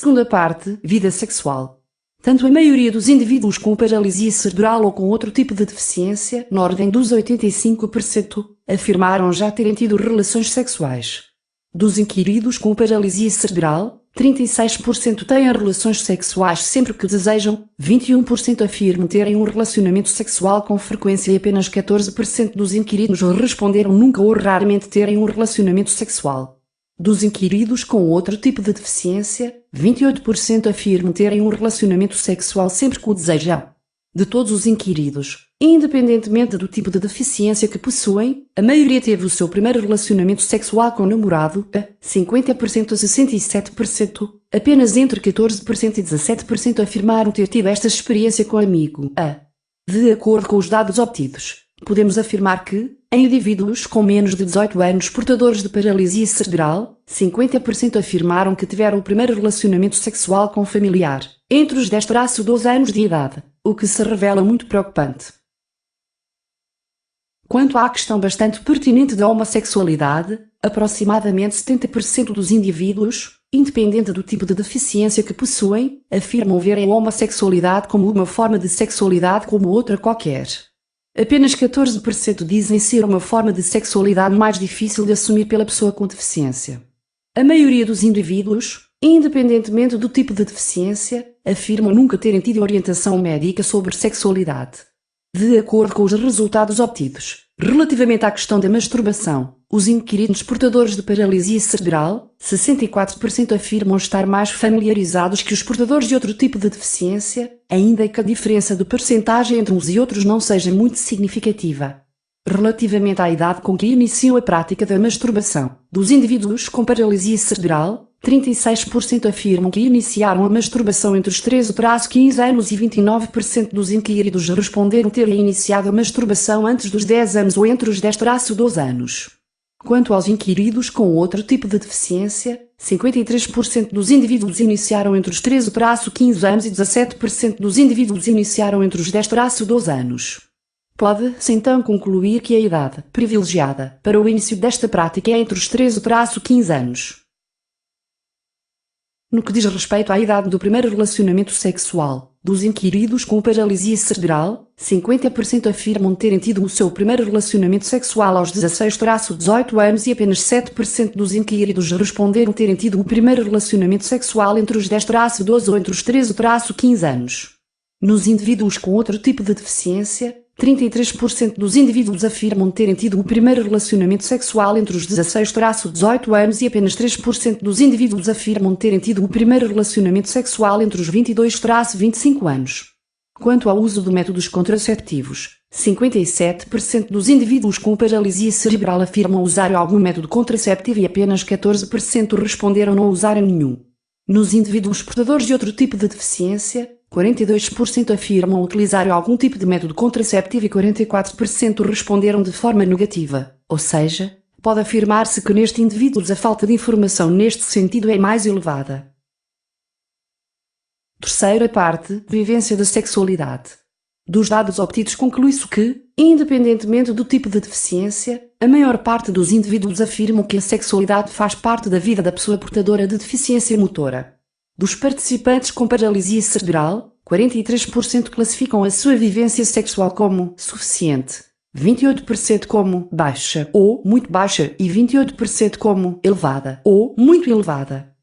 Segunda parte, vida sexual. Tanto a maioria dos indivíduos com paralisia cerebral ou com outro tipo de deficiência, na ordem dos 85%, afirmaram já terem tido relações sexuais. Dos inquiridos com paralisia cerebral, 36% têm relações sexuais sempre que desejam, 21% afirmam terem um relacionamento sexual com frequência e apenas 14% dos inquiridos responderam nunca ou raramente terem um relacionamento sexual. Dos inquiridos com outro tipo de deficiência, 28% afirmam terem um relacionamento sexual sempre que o desejam. De todos os inquiridos, independentemente do tipo de deficiência que possuem, a maioria teve o seu primeiro relacionamento sexual com o namorado, a 50% a 67%, apenas entre 14% e 17% afirmaram ter tido esta experiência com amigo, a. De acordo com os dados obtidos, podemos afirmar que, em indivíduos com menos de 18 anos portadores de paralisia cerebral, 50% afirmaram que tiveram o primeiro relacionamento sexual com familiar, entre os 10-12 anos de idade, o que se revela muito preocupante. Quanto à questão bastante pertinente da homossexualidade, aproximadamente 70% dos indivíduos, independente do tipo de deficiência que possuem, afirmam verem a homossexualidade como uma forma de sexualidade como outra qualquer. Apenas 14% dizem ser uma forma de sexualidade mais difícil de assumir pela pessoa com deficiência. A maioria dos indivíduos, independentemente do tipo de deficiência, afirmam nunca terem tido orientação médica sobre sexualidade. De acordo com os resultados obtidos, relativamente à questão da masturbação, os inquiridos portadores de paralisia cerebral, 64% afirmam estar mais familiarizados que os portadores de outro tipo de deficiência, ainda que a diferença de percentagem entre uns e outros não seja muito significativa. Relativamente à idade com que iniciam a prática da masturbação, dos indivíduos com paralisia cerebral, 36% afirmam que iniciaram a masturbação entre os 13-15 anos e 29% dos inquiridos responderam terem iniciado a masturbação antes dos 10 anos ou entre os 10-12 anos. Quanto aos inquiridos com outro tipo de deficiência, 53% dos indivíduos iniciaram entre os 13-15 anos e 17% dos indivíduos iniciaram entre os 10-12 anos. Pode-se então concluir que a idade privilegiada para o início desta prática é entre os 13-15 anos. No que diz respeito à idade do primeiro relacionamento sexual, dos inquiridos com paralisia cerebral, 50% afirmam terem tido o seu primeiro relacionamento sexual aos 16-18 anos e apenas 7% dos inquiridos responderam terem tido o primeiro relacionamento sexual entre os 10-12 ou entre os 13-15 anos. Nos indivíduos com outro tipo de deficiência, 33% dos indivíduos afirmam terem tido o primeiro relacionamento sexual entre os 16-18 anos e apenas 3% dos indivíduos afirmam terem tido o primeiro relacionamento sexual entre os 22-25 anos. Quanto ao uso de métodos contraceptivos, 57% dos indivíduos com paralisia cerebral afirmam usar algum método contraceptivo e apenas 14% responderam não usar nenhum. Nos indivíduos portadores de outro tipo de deficiência, 42% afirmam utilizar algum tipo de método contraceptivo e 44% responderam de forma negativa, ou seja, pode afirmar-se que nestes indivíduos a falta de informação neste sentido é mais elevada. Terceira parte, vivência da sexualidade. Dos dados obtidos conclui-se que, independentemente do tipo de deficiência, a maior parte dos indivíduos afirmam que a sexualidade faz parte da vida da pessoa portadora de deficiência motora. Dos participantes com paralisia cerebral, 43% classificam a sua vivência sexual como suficiente, 28% como baixa ou muito baixa e 28% como elevada ou muito elevada.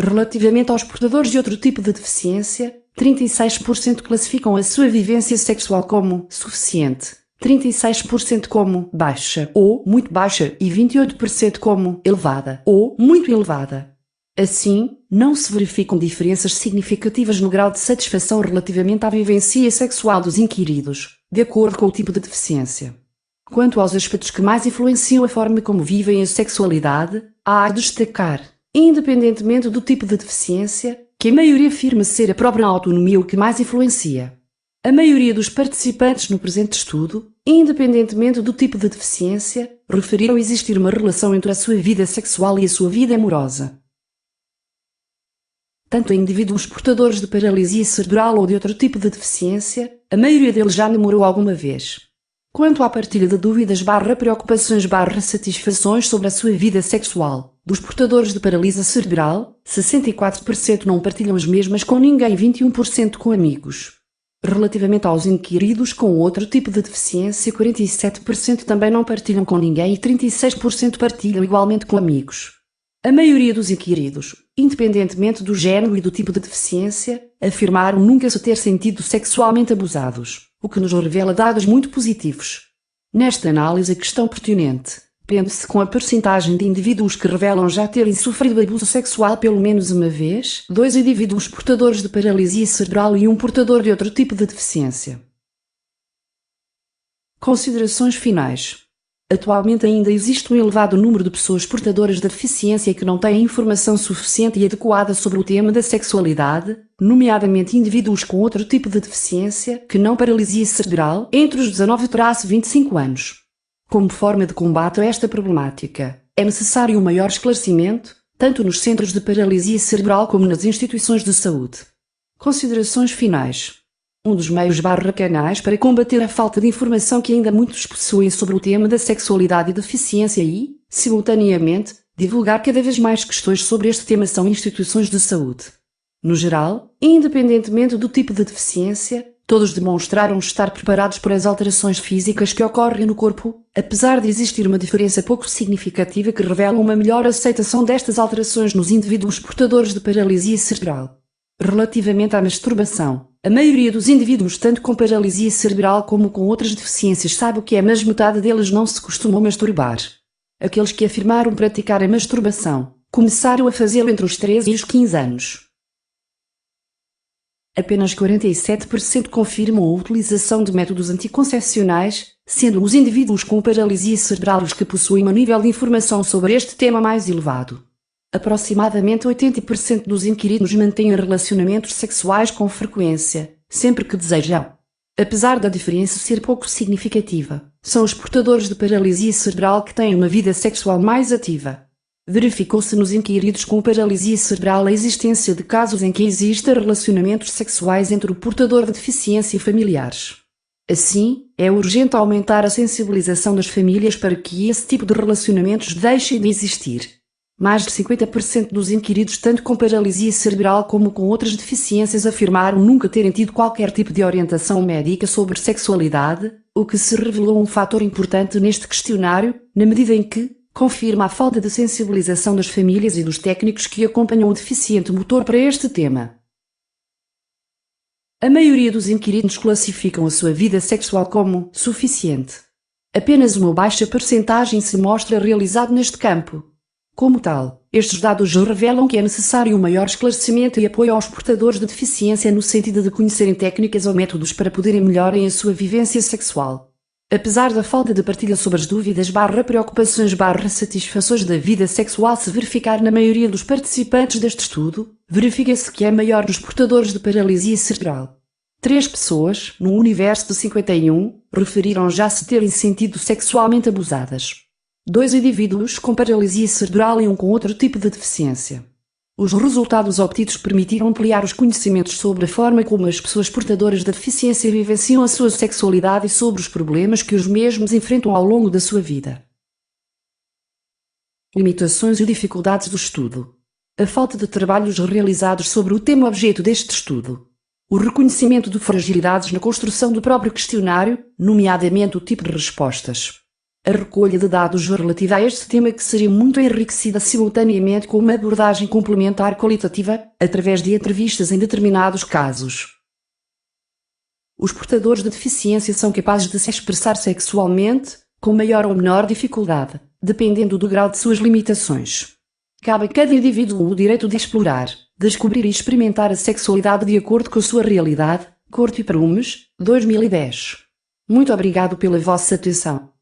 Relativamente aos portadores de outro tipo de deficiência, 36% classificam a sua vivência sexual como suficiente, 36% como baixa ou muito baixa e 28% como elevada ou muito elevada. Assim, não se verificam diferenças significativas no grau de satisfação relativamente à vivência sexual dos inquiridos, de acordo com o tipo de deficiência. Quanto aos aspectos que mais influenciam a forma como vivem a sexualidade, há a destacar, independentemente do tipo de deficiência, que a maioria afirma ser a própria autonomia o que mais influencia. A maioria dos participantes no presente estudo, independentemente do tipo de deficiência, referiram existir uma relação entre a sua vida sexual e a sua vida amorosa. Tanto em indivíduos portadores de paralisia cerebral ou de outro tipo de deficiência, a maioria deles já namorou alguma vez. Quanto à partilha de dúvidas preocupações satisfações sobre a sua vida sexual, dos portadores de paralisia cerebral, 64% não partilham as mesmas com ninguém e 21% com amigos. Relativamente aos inquiridos com outro tipo de deficiência, 47% também não partilham com ninguém e 36% partilham igualmente com amigos. A maioria dos inquiridos, independentemente do género e do tipo de deficiência, afirmaram nunca se ter sentido sexualmente abusados, o que nos revela dados muito positivos. Nesta análise, a questão pertinente prende-se com a percentagem de indivíduos que revelam já terem sofrido abuso sexual pelo menos uma vez, 2 indivíduos portadores de paralisia cerebral e um portador de outro tipo de deficiência. Considerações finais. Atualmente ainda existe um elevado número de pessoas portadoras de deficiência que não têm informação suficiente e adequada sobre o tema da sexualidade, nomeadamente indivíduos com outro tipo de deficiência, que não paralisia cerebral, entre os 19 e 25 anos. Como forma de combate a esta problemática, é necessário um maior esclarecimento, tanto nos centros de paralisia cerebral como nas instituições de saúde. Considerações finais. Um dos meios canais para combater a falta de informação que ainda muitos possuem sobre o tema da sexualidade e deficiência e, simultaneamente, divulgar cada vez mais questões sobre este tema são instituições de saúde. No geral, independentemente do tipo de deficiência, todos demonstraram estar preparados para as alterações físicas que ocorrem no corpo, apesar de existir uma diferença pouco significativa que revela uma melhor aceitação destas alterações nos indivíduos portadores de paralisia cerebral. Relativamente à masturbação, a maioria dos indivíduos, tanto com paralisia cerebral como com outras deficiências, sabe o que é, mas metade deles não se costumam masturbar. Aqueles que afirmaram praticar a masturbação começaram a fazê-lo entre os 13 e os 15 anos. Apenas 47% confirmam a utilização de métodos anticoncepcionais, sendo os indivíduos com paralisia cerebral os que possuem um nível de informação sobre este tema mais elevado. Aproximadamente 80% dos inquiridos mantêm relacionamentos sexuais com frequência, sempre que desejam. Apesar da diferença ser pouco significativa, são os portadores de paralisia cerebral que têm uma vida sexual mais ativa. Verificou-se nos inquiridos com paralisia cerebral a existência de casos em que existem relacionamentos sexuais entre o portador de deficiência e familiares. Assim, é urgente aumentar a sensibilização das famílias para que esse tipo de relacionamentos deixem de existir. Mais de 50% dos inquiridos, tanto com paralisia cerebral como com outras deficiências, afirmaram nunca terem tido qualquer tipo de orientação médica sobre sexualidade, o que se revelou um fator importante neste questionário, na medida em que confirma a falta de sensibilização das famílias e dos técnicos que acompanham o deficiente motor para este tema. A maioria dos inquiridos classificam a sua vida sexual como suficiente. Apenas uma baixa percentagem se mostra realizado neste campo. Como tal, estes dados revelam que é necessário um maior esclarecimento e apoio aos portadores de deficiência no sentido de conhecerem técnicas ou métodos para poderem melhorar a sua vivência sexual. Apesar da falta de partilha sobre as dúvidas preocupações satisfações da vida sexual se verificar na maioria dos participantes deste estudo, verifica-se que é maior nos portadores de paralisia cerebral. 3 pessoas, no universo de 51, referiram já se terem sentido sexualmente abusadas. 2 indivíduos com paralisia cerebral e um com outro tipo de deficiência. Os resultados obtidos permitiram ampliar os conhecimentos sobre a forma como as pessoas portadoras da deficiência vivenciam a sua sexualidade e sobre os problemas que os mesmos enfrentam ao longo da sua vida. Limitações e dificuldades do estudo. A falta de trabalhos realizados sobre o tema objeto deste estudo. O reconhecimento de fragilidades na construção do próprio questionário, nomeadamente o tipo de respostas. A recolha de dados relativa a este tema que seria muito enriquecida simultaneamente com uma abordagem complementar qualitativa, através de entrevistas em determinados casos. Os portadores de deficiência são capazes de se expressar sexualmente, com maior ou menor dificuldade, dependendo do grau de suas limitações. Cabe a cada indivíduo o direito de explorar, descobrir e experimentar a sexualidade de acordo com a sua realidade. Corte e Prumes, 2010. Muito obrigado pela vossa atenção.